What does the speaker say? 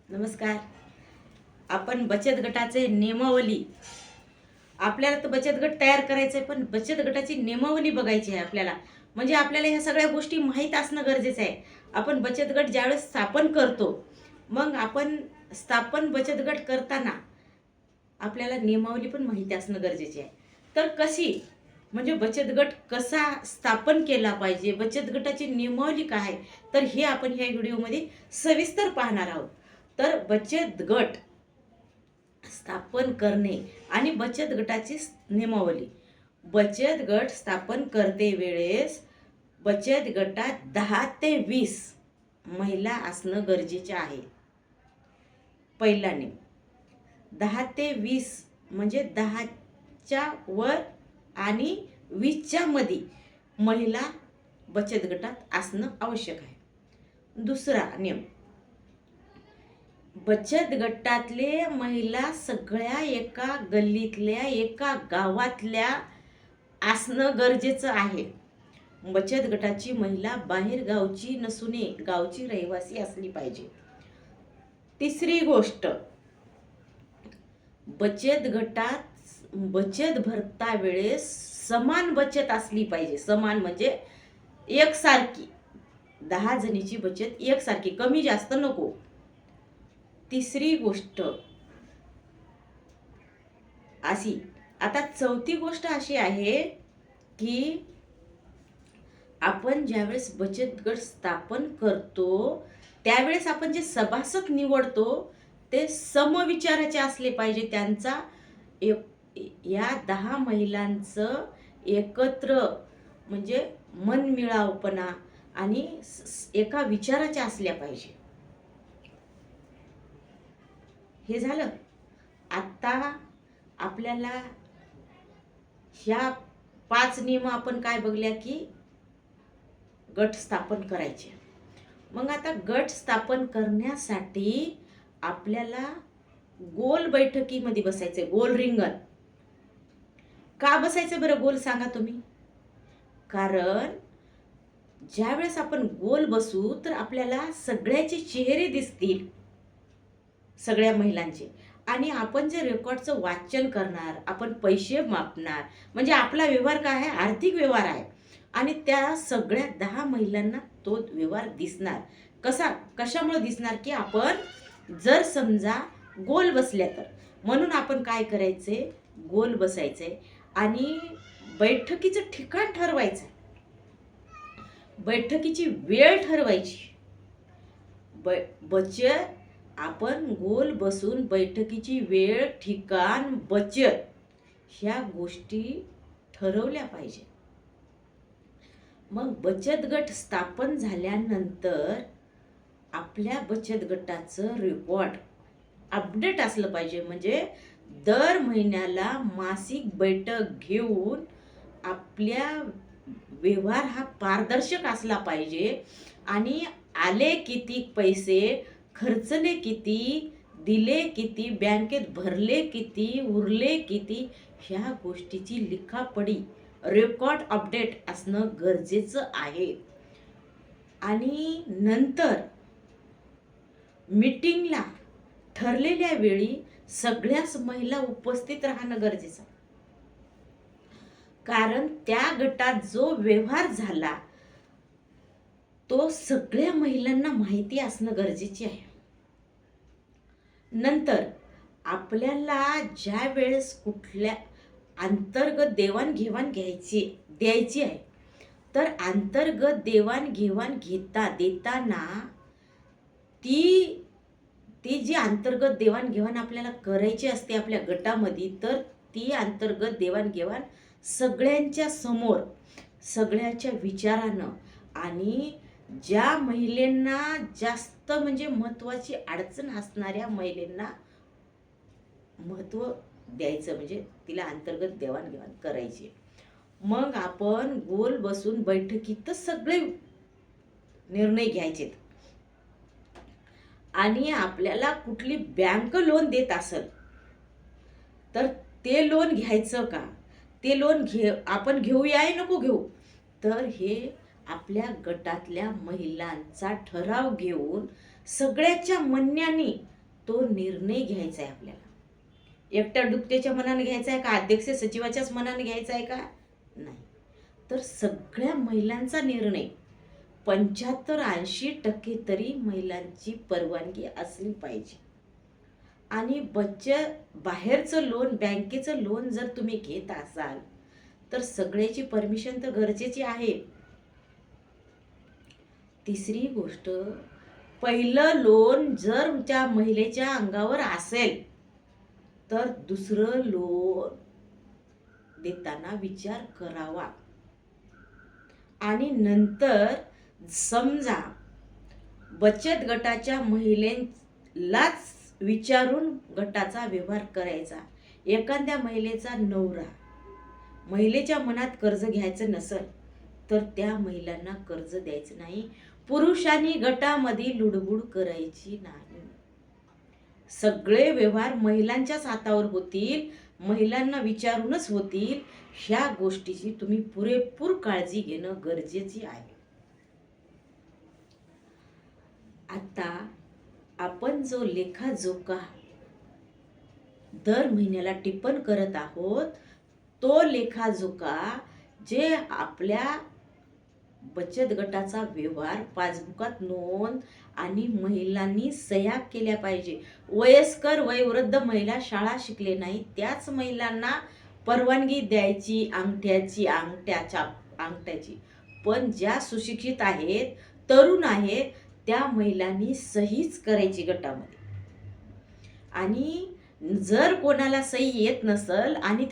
नमस्कार. आपण बचत गटाचे नियमावली, आपल्याला तर बचत गट तयार करायचं आहे, पण बचत गटाची नियमावली बघायची आहे आपल्याला. म्हणजे आपल्याला ह्या सगळ्या गोष्टी माहीत असणं गरजेचं आहे. आपण बचत गट ज्यावेळेस स्थापन करतो, मग आपण स्थापन बचत गट करताना आपल्याला नियमावली पण माहिती असणं गरजेची आहे. तर कशी, म्हणजे बचत गट कसा स्थापन केला पाहिजे, बचत गटाची नियमावली काय आहे, तर हे आपण ह्या व्हिडिओमध्ये सविस्तर पाहणार आहोत. तर बचत गट स्थापन करणे आणि बचत गटाची नियमावली. बचत गट स्थापन करते वेळेस बचत गटात 10 ते 20 महिला असणं गरजेचे आहे. पहिला नियम, 10 ते 20 म्हणजे 10च्या वर आणि 20च्या मध्ये महिला बचत गटात असणं आवश्यक आहे. दुसरा नियम, बचत गटातले महिला सगळ्या एका गल्लीतल्या एका गावातल्या असणं गरजेचं आहे. बचत गटाची महिला बाहेर गावची नसूने गावची रहिवासी असली पाहिजे. तिसरी गोष्ट, बचत गटात बचत भरता वेळेस समान बचत असली पाहिजे. समान म्हणजे एकसारखी, 10 जणीची बचत एकसारखी, कमी जास्त नको. तिसरी गोष्ट अशी. आता चौथी गोष्ट अशी आहे की आपण ज्यावेळेस बचत गट स्थापन करतो त्यावेळेस आपण जे सभासद निवडतो ते समविचाराचे असले पाहिजे. त्यांचा या 10 महिलांचं एकत्र म्हणजे मनमिळावपणा आणि एका विचाराच्या असल्या पाहिजे. हे झालं. आता आपल्याला ह्या 5 नियम आपण काय बघल्या की गट स्थापन करायचे. मग आता गट स्थापन करण्यासाठी आपल्याला गोल बैठकीमध्ये बसायचे. गोल रिंगण का बसायचं बरं गोल, सांगा तुम्ही? कारण ज्यावेळेस आपण गोल बसू तर आपल्याला सगळ्याचे चेहरे दिसतील, सगळ्या महिलांचे. आणि आपण जे रेकॉर्डचं वाचन करणार, आपण पैसे मापणार, म्हणजे आपला व्यवहार काय आहे, आर्थिक व्यवहार आहे. आणि त्या सगळ्या 10 महिलांना तो व्यवहार दिसणार. कशामुळे दिसणार की आपण जर समजा गोल बसल्या तर. म्हणून आपण काय करायचे, गोल बसायचे आणि बैठकीचं ठिकाण ठरवायचं, बैठकीची वेळ ठरवायची. बचत आपण गोल बसून बैठकीची वेळ, ठिकाण, बचत ह्या गोष्टी ठरवल्या पाहिजे. मग बचत गट स्थापन झाल्यानंतर आपल्या बचत गटाचं रेकॉर्ड अपडेट असलं पाहिजे. म्हणजे दर महिन्याला मासिक बैठक घेऊन आपल्या व्यवहार हा पारदर्शक असला पाहिजे. आणि आले किती पैसे, खर्चले किती, दिले किती, बँकेत भरले किती, उरले किती, ह्या गोष्टीची लिखापडी, रेकॉर्ड अपडेट असणं गरजेचं आहे. आणि नंतर मीटिंगला ठरलेल्या वेळी सगळ्याच महिला उपस्थित राहणं गरजेचं. कारण त्या गटात जो व्यवहार झाला तो सगळ्या महिलांना माहिती असणं गरजेचे आहे. नंतर आपल्याला ज्या वेळेस कुठल्या अंतर्गत देवाणघेवाण द्यायची आहे, तर अंतर्गत देवाणघेवाण देताना ती जी अंतर्गत देवाणघेवाण आपल्याला करायची असते आपल्या गटामध्ये, तर ती अंतर्गत देवाणघेवाण सगळ्यांच्या समोर, सगळ्याच्या विचारानं आणि ज्या महिलांना जास्त म्हणजे महत्त्वाची अडचण असणाऱ्या महिलांना महत्त्व द्यायचं, म्हणजे तिला अंतर्गत देवाणघेवाण करायची. मग आपण गोल बसून बैठकीतच सगळे निर्णय घ्यायचे. आणि आपल्याला कुठली बँक लोन देत असेल तर ते लोन घ्यायचं का, ते लोन आपण घेऊया नको घेऊ, तर हे आपल्या गटातल्या महिलांचा ठराव घेऊन सगळ्याच्या म्हणण्याने तो निर्णय घ्यायचा आहे आपल्याला. एकट्या दुकट्याच्या मनाने घ्यायचा आहे का, अध्यक्ष सचिवाच्याच मनाने घ्यायचा आहे का? नाही. तर सगळ्या महिलांचा निर्णय 75-80% तरी महिलांची परवानगी असली पाहिजे. आणि बाहेरचं लोन, बँकेचं लोन जर तुम्ही घेत असाल तर सगळ्याची परमिशन तर गरजेची आहे. तिसरी गोष्ट, पहिलं लोन जर त्या महिलेच्या अंगावर असेल तर दुसरं लोन देताना विचार करावा. आणि नंतर समजा बचत गटाच्या महिलेलाच विचारून गटाचा व्यवहार करायचा. एखाद्या महिलेचा नवरा महिलेच्या मनात कर्ज घ्यायचं नसेल तर त्या महिलांना कर्ज द्यायचं नाही. पुरुषांनी गटामध्ये लुडबुड करायची नाही. सगळे व्यवहार महिलांच्याच हातावर होतील, महिलांना विचारूनच होतील. ह्या गोष्टीची तुम्ही पुरेपूर काळजी घेणं गरजेची आहे. आता आपण जो लेखाजोखा दर महिन्याला टिप्पण करत आहोत, तो लेखाजोखा जे आपल्या बचत गटाचा व्यवहार पासबुकात नोंद आणि महिलांनी सह्या केल्या पाहिजे. वयस्कर वयोवृद्ध महिला शाळा शिकले नाही त्याच महिलांना परवानगी द्यायची अंगठ्याची. पण ज्या सुशिक्षित आहेत, तरुण आहेत, त्या महिलांनी सहीच करायची गटामध्ये. आणि जर कोणाला सही येत नसेल आणि